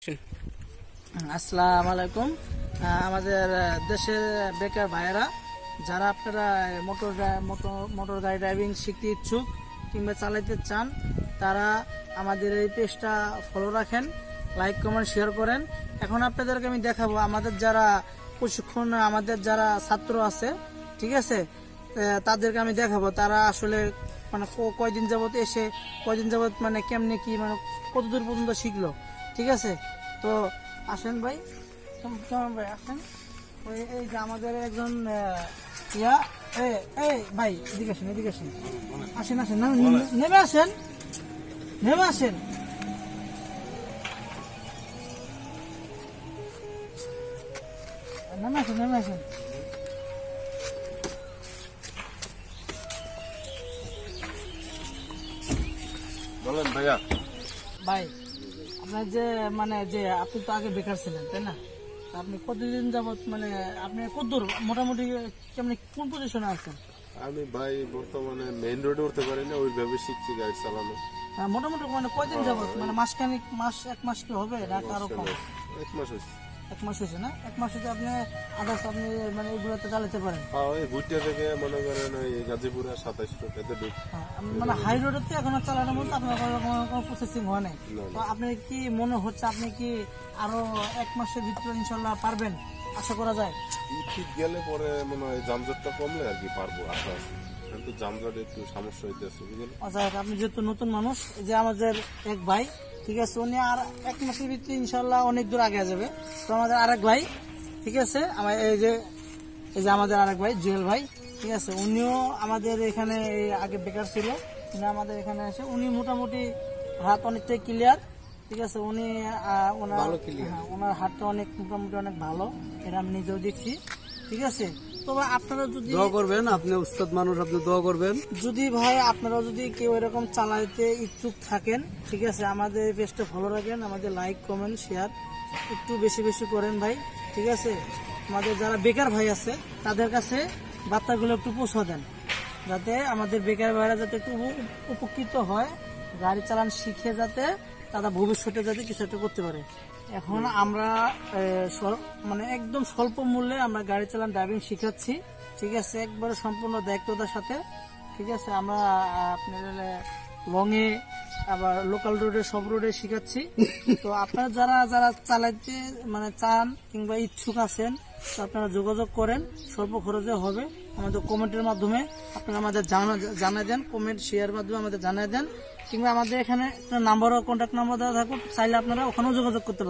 আসসালামু আলাইকুম। আমাদের দেশের বেকার ভাইয়েরা যারা আপনারা মোটর গাড়ি ড্রাইভিং শিখতে ইচ্ছুক কিংবা চালাইতে চান, তারা আমাদের এই পেজটা ফলো রাখেন, লাইক কমেন্ট শেয়ার করেন। এখন আপনাদেরকে আমি দেখাবো আমাদের যারা প্রশিক্ষণ, আমাদের যারা ছাত্র আছে, ঠিক আছে, তাদেরকে আমি দেখাবো তারা আসলে মানে কয়দিন যাবত এসে কয়দিন যাবত মানে কেমনে কি মানে কতদূর পর্যন্ত শিখলো। ঠিক আছে, তো আসেন ভাই, কেমন ভাই আসেন। এই যে আমাদের একজন ভাই এদিকে আসেন, এদিকে আসেন, আসেন আসেন, নেমে আসেন, নেমে আসেন। নেমে আসেন, নেমে আসেন। বলেন ভাইয়া। ভাই আপনার যে মানে যে আপনি তো আগে বেকার ছিলেন, তাই না? আপনি কতদিন যাবত মানে আপনি কতদূর মোটামুটি কেমন কোন পজিশনে আছেন? আমি ভাই বর্তমানে মেইন রোডে উঠতে পারি না, ওইভাবে শিখছি গাড়ি চালানো। মোটামুটি মানে কয়দিন যাবত মানে মাসখানিক, এক মাস কি হবে না আরো কম? 1 মাস হয়েছে। 1 মাস হয়েছে না? 1 মাস হতে আপনি আদার্স আপনি মানে এগুলোতে চালাতে পারেন। ওই ভুট্টা থেকে মনে করেন ওই গাজীপুরে 27 ফুট এতে ঢুক। মানে হাই রোডে তো এখন চালানোর মতো আপনার কোনো প্রসেসিং হয় নাই। তো আপনি কি মনে হচ্ছে আপনি কি আরো 1 মাসের ভিতরে ইনশাল্লাহ পারবেন, আশা করা যায়? ঠিক গেলে পরে মনে হয় যানজটটা কমলে আর কি পারবো, আশা আছে। কিন্তু যানজটে একটু সমস্যা হইতেছে, বুঝলেন। আচ্ছা, আপনি যেহেতু নতুন মানুষ, যে আমাদের এক ভাই, ঠিক আছে, উনি আর 1 মাসের ভিতরে ইনশাল্লাহ অনেক দূর আগে যাবে। তো আমাদের আরেক ভাই, ঠিক আছে, আমার এই যে আমাদের আরেক ভাই জুয়েল ভাই, ঠিক আছে, উনিও আমাদের এখানে আগে বেকার ছিল, উনি আমাদের এখানে এসে উনি মোটামুটি হাত অনেকটাই ক্লিয়ার। ঠিক আছে, উনি ওনার হাতটা অনেক মোটামুটি অনেক ভালো, এটা আমি নিজেও দেখছি। ঠিক আছে, তবে আপনারা যদি দোয়া করবেন, আপনি উস্তাদ মানুষ, আপনি দোয়া করবেন। যদি ভাই আপনারা যদি কেউ এরকম চালাইতে ইচ্ছুক থাকেন, ঠিক আছে, আমাদের পেজটা ফলো রাখেন, আমাদের লাইক কমেন্ট শেয়ার একটু বেশি বেশি করেন ভাই। ঠিক আছে, আমাদের যারা বেকার ভাই আছে তাদের কাছে বার্তাগুলো একটু পৌঁছে দেন, যাতে আমাদের বেকার ভাইরা যাতে একটু উপকৃত হয়, গাড়ি চালান শিখে যাতে তারা ভবিষ্যতে যাতে কিছু একটা করতে পারে। এখন আমরা মানে একদম স্বল্প মূল্যে আমরা গাড়ি চালান ড্রাইভিং শিখাচ্ছি। ঠিক আছে, একবারে সম্পূর্ণ দায়িত্বতার সাথে। ঠিক আছে, আমরা আপনার লংয়ে আবার লোকাল রোডে সব রোডে শিখাচ্ছি। তো আপনারা যারা যারা চালাইতে মানে চান কিংবা ইচ্ছুক আছেন, তো আপনারা যোগাযোগ করেন, স্বল্প খরচে হবে। আমাদের কমেন্টের মাধ্যমে আপনারা আমাদের জানাই দেন, কমেন্ট শেয়ার মাধ্যমে আমাদের জানাই দেন, কিংবা আমাদের এখানে একটা নাম্বারও কন্ট্যাক্ট নাম্বার দেওয়া থাকুক, চাইলে আপনারা ওখানেও যোগাযোগ করতে পারেন।